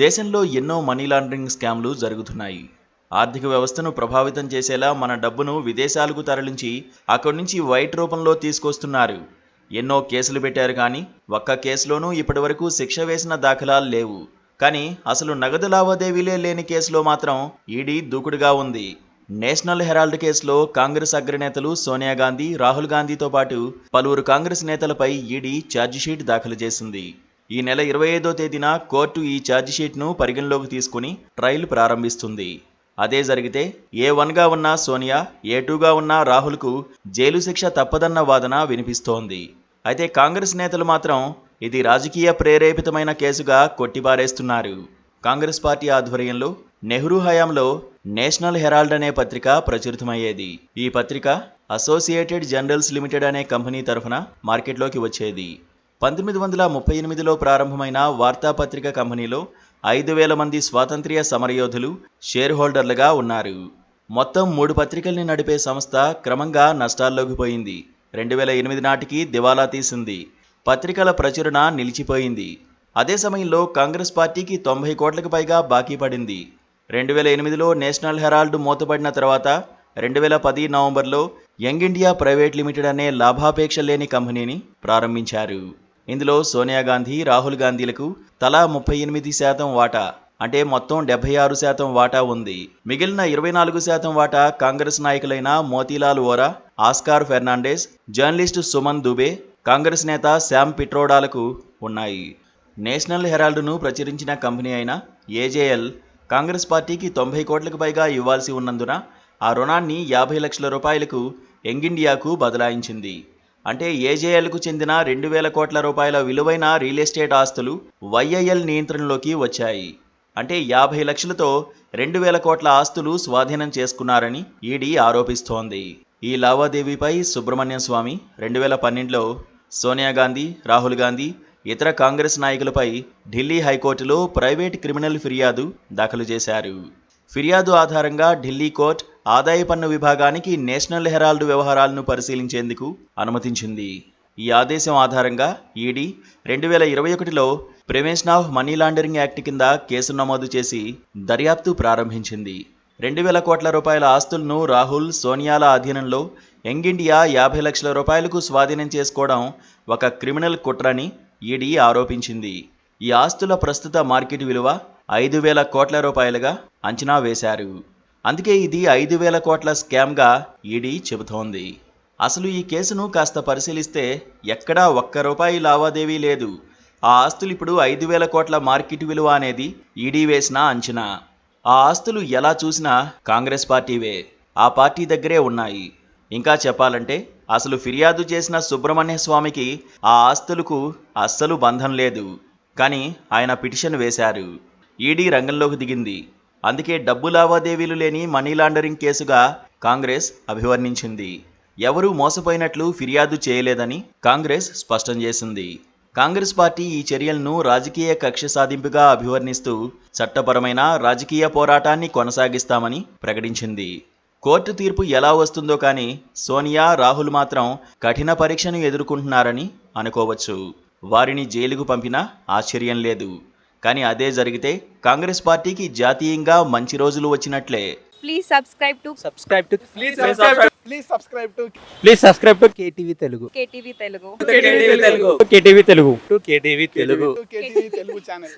దేశంలో ఎన్నో money laundering స్కామ్లు జరుగుతున్నాయి. ఆర్థిక వ్యవస్థను ప్రభావితం చేసేలా మన డబ్బును విదేశాలకు తరలించి అక్కడి నుంచి వైట్ రూపంలో తీసుకొస్తున్నారు. ఎన్నో కేసులు పెట్టారు కానీ ఒక్క కేసులోనూ ఇప్పటివరకు శిక్ష వేసిన దాఖలాలు లేవు. కానీ అసలు నగదు లావాదేవీలే లేని కేసులో మాత్రం ఈడీ దూకుడుగా ఉంది. నేషనల్ హెరాల్డ్ కేసులో కాంగ్రెస్ అగ్రనేతలు సోనియా గాంధీ, రాహుల్ గాంధీతో పాటు పలువురు కాంగ్రెస్ నేతలపై ఈడీ ఛార్జిషీట్ దాఖలు చేసింది. ఈ నెల 25వ తేదీన కోర్టు ఈ ఛార్జిషీట్ను పరిగణలోకి తీసుకుని ట్రయల్ ప్రారంభిస్తుంది. అదే జరిగితే A1గా ఉన్న సోనియా, A2గా ఉన్న రాహుల్కు జైలు శిక్ష తప్పదన్న వాదన వినిపిస్తోంది. అయితే కాంగ్రెస్ నేతలు మాత్రం ఇది రాజకీయ ప్రేరేపితమైన కేసుగా కొట్టిపారేస్తున్నారు. కాంగ్రెస్ పార్టీ ఆధ్వర్యంలో నెహ్రూ హయాంలో నేషనల్ హెరాల్డ్ అనే పత్రిక ప్రచురితమయ్యేది. ఈ పత్రిక అసోసియేటెడ్ జర్నల్స్ లిమిటెడ్ అనే కంపెనీ తరఫున మార్కెట్లోకి వచ్చేది. 1938లో ప్రారంభమైన వార్తాపత్రిక కంపెనీలో 5,000 మంది స్వాతంత్ర్య సమరయోధులు షేర్ హోల్డర్లుగా ఉన్నారు. మొత్తం 3 పత్రికల్ని నడిపే సంస్థ క్రమంగా నష్టాల్లోకి పోయింది. 2008 నాటికి దివాలా తీసింది. పత్రికల ప్రచురణ నిలిచిపోయింది. అదే సమయంలో కాంగ్రెస్ పార్టీకి 90 కోట్లకు పైగా బాకీ పడింది. 2008లో నేషనల్ హెరాల్డ్ మూతపడిన తర్వాత 2010 నవంబర్లో యంగ్ ఇండియా ప్రైవేట్ లిమిటెడ్ అనే లాభాపేక్ష లేని కంపెనీని ప్రారంభించారు. ఇందులో సోనియా గాంధీ, రాహుల్ గాంధీలకు తలా 38% వాటా, అంటే మొత్తం 76% వాటా ఉంది. మిగిలిన 24% వాటా కాంగ్రెస్ నాయకులైన మోతీలాల్ వోరా, ఆస్కార్ ఫెర్నాండెస్, జర్నలిస్టు సుమన్ దుబే, కాంగ్రెస్ నేత శామ్ పిట్రోడాలకు ఉన్నాయి. నేషనల్ హెరాల్డ్ను ప్రచురించిన కంపెనీ అయిన AJL కాంగ్రెస్ పార్టీకి 90 కోట్లకు పైగా ఇవ్వాల్సి ఉన్నందున ఆ రుణాన్ని 50 లక్షల రూపాయలకు యంగ్ ఇండియాకు బదలాయించింది. అంటే AJLకు చెందిన 2,000 కోట్ల రూపాయల విలువైన రియల్ ఎస్టేట్ ఆస్తులు YIL నియంత్రణలోకి వచ్చాయి. అంటే 50 లక్షలతో 2,000 కోట్ల ఆస్తులు స్వాధీనం చేసుకున్నారని ఈడీ ఆరోపిస్తోంది. ఈ లావాదేవీపై సుబ్రమణ్యం స్వామి 2012లో సోనియా గాంధీ, రాహుల్ గాంధీ, ఇతర కాంగ్రెస్ నాయకులపై ఢిల్లీ హైకోర్టులో ప్రైవేట్ క్రిమినల్ ఫిర్యాదు దాఖలు చేశారు. ఫిర్యాదు ఆధారంగా ఢిల్లీ కోర్టు ఆదాయ పన్ను విభాగానికి నేషనల్ హెరాల్డ్ వ్యవహారాలను పరిశీలించేందుకు అనుమతించింది. ఈ ఆదేశం ఆధారంగా ఈడీ 2021లో prevention of money laundering act కింద కేసు నమోదు చేసి దర్యాప్తు ప్రారంభించింది. 2,000 కోట్ల రూపాయల ఆస్తులను రాహుల్, సోనియాల అధీనంలో యంగ్ ఇండియా 50 లక్షల రూపాయలకు స్వాధీనం చేసుకోవడం ఒక క్రిమినల్ కుట్రని ఈడీ ఆరోపించింది. ఈ ఆస్తుల ప్రస్తుత మార్కెట్ విలువ 5,000 కోట్ల రూపాయలుగా అంచనా వేశారు. అందుకే ఇది 5,000 కోట్ల స్కామ్గా ఈడీ చెబుతోంది. అసలు ఈ కేసును కాస్త పరిశీలిస్తే ఎక్కడా ఒక్క రూపాయి లావాదేవీ లేదు. ఆ ఆస్తులు ఇప్పుడు 5,000 కోట్ల మార్కెట్ విలువ అనేది ఈడీ వేసిన అంచనా. ఆ ఆస్తులు ఎలా చూసినా కాంగ్రెస్ పార్టీవే, ఆ పార్టీ దగ్గరే ఉన్నాయి. ఇంకా చెప్పాలంటే అసలు ఫిర్యాదు చేసిన సుబ్రమణ్య స్వామికి ఆ ఆస్తులకు అస్సలు బంధం లేదు. కానీ ఆయన పిటిషన్ వేశారు. ఈడీ రంగంలోకి దిగింది. అందుకే డబ్బు లావాదేవీలు లేని మనీ లాండరింగ్ కేసుగా కాంగ్రెస్ అభివర్ణించింది. ఎవరూ మోసపోయినట్లు ఫిర్యాదు చేయలేదని కాంగ్రెస్ స్పష్టం చేసింది. కాంగ్రెస్ పార్టీ ఈ చర్యలను రాజకీయ కక్ష సాధింపుగా అభివర్ణిస్తూ చట్టపరమైన రాజకీయ పోరాటాన్ని కొనసాగిస్తామని ప్రకటించింది. కోర్టు తీర్పు ఎలా వస్తుందో కానీ సోనియా, రాహుల్ మాత్రం కఠిన పరీక్షను ఎదుర్కొంటున్నారని అనుకోవచ్చు. వారిని జైలుకు పంపినా ఆశ్చర్యం లేదు. కానీ అదే జరిగితే కాంగ్రెస్ పార్టీకి జాతీయంగా మంచి రోజులు వచ్చినట్లే. Please subscribe to KTV Telugu. KTV Telugu. KTV Telugu. KTV Telugu channel.